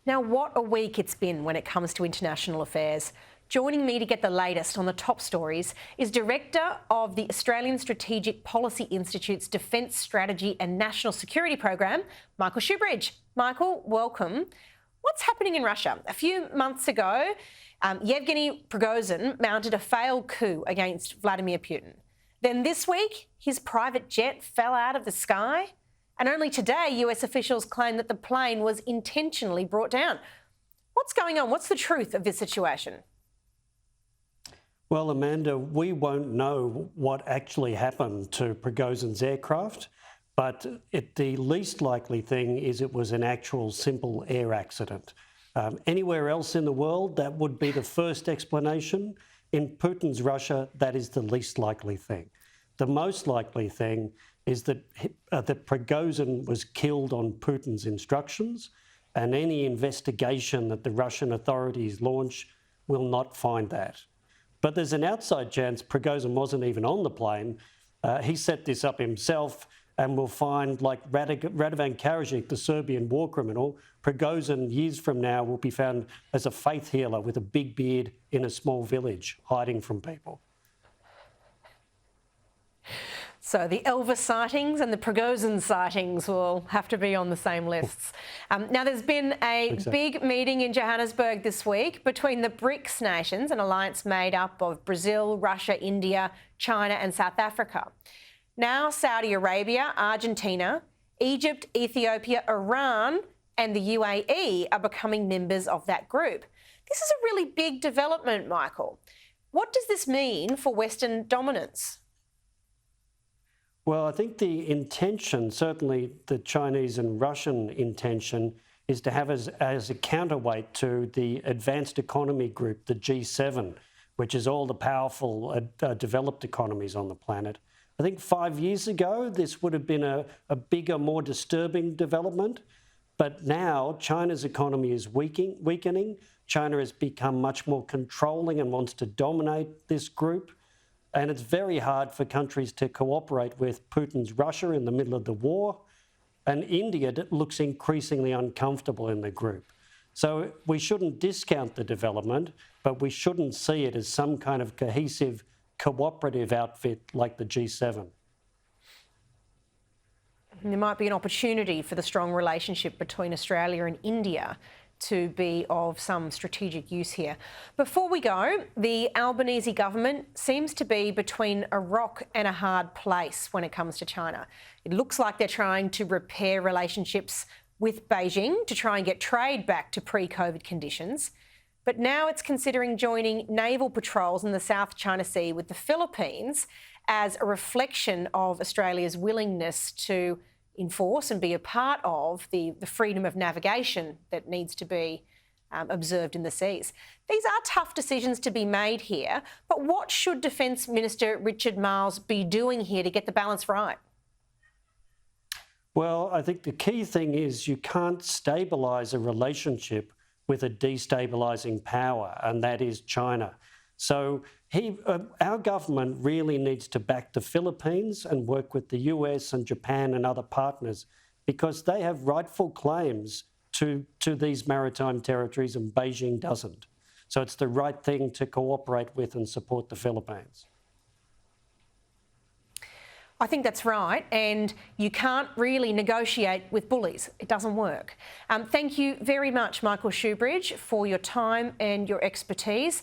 Now, what a week it's been when it comes to international affairs. Joining me to get the latest on the top stories is Director of the Australian Strategic Policy Institute's Defence Strategy and National Security Program, Michael Shoebridge. Michael, welcome. What's happening in Russia? A few months ago, Yevgeny Prigozhin mounted a failed coup against Vladimir Putin. Then this week, his private jet fell out of the sky. And only today, US officials claim that the plane was intentionally brought down. What's going on? What's the truth of this situation? Well, Amanda, we won't know what actually happened to Prigozhin's aircraft, but the least likely thing is it was an actual simple air accident. Anywhere else in the world, that would be the first explanation. In Putin's Russia, that is the least likely thing. The most likely thing is that Prigozhin was killed on Putin's instructions, and any investigation that the Russian authorities launch will not find that. But there's an outside chance Prigozhin wasn't even on the plane. He set this up himself, and we'll find, like Radovan Karadzic, the Serbian war criminal, Prigozhin years from now will be found as a faith healer with a big beard in a small village, hiding from people. So the Elvis sightings and the Prigozhin sightings will have to be on the same lists. Now, there's been a big meeting in Johannesburg this week between the BRICS nations, an alliance made up of Brazil, Russia, India, China and South Africa. Now Saudi Arabia, Argentina, Egypt, Ethiopia, Iran and the UAE are becoming members of that group. This is a really big development, Michael. What does this mean for Western dominance? Well, I think the intention, certainly the Chinese and Russian intention, is to have as a counterweight to the advanced economy group, the G7, which is all the powerful developed economies on the planet. I think 5 years ago, this would have been a bigger, more disturbing development. But now China's economy is weakening. China has become much more controlling and wants to dominate this group. And it's very hard for countries to cooperate with Putin's Russia in the middle of the war. And India looks increasingly uncomfortable in the group. So we shouldn't discount the development, but we shouldn't see it as some kind of cohesive, cooperative outfit like the G7. There might be an opportunity for the strong relationship between Australia and India to be of some strategic use here. Before we go, the Albanese government seems to be between a rock and a hard place when it comes to China. It looks like they're trying to repair relationships with Beijing to try and get trade back to pre-COVID conditions. But now it's considering joining naval patrols in the South China Sea with the Philippines as a reflection of Australia's willingness to enforce and be a part of the freedom of navigation that needs to be observed in the seas. These are tough decisions to be made here, but what should Defence Minister Richard Marles be doing here to get the balance right? Well, I think the key thing is you can't stabilise a relationship with a destabilising power, and that is China. So our government really needs to back the Philippines and work with the US and Japan and other partners because they have rightful claims to these maritime territories and Beijing doesn't. So it's the right thing to cooperate with and support the Philippines. I think that's right, and you can't really negotiate with bullies. It doesn't work. Thank you very much, Michael Shoebridge, for your time and your expertise.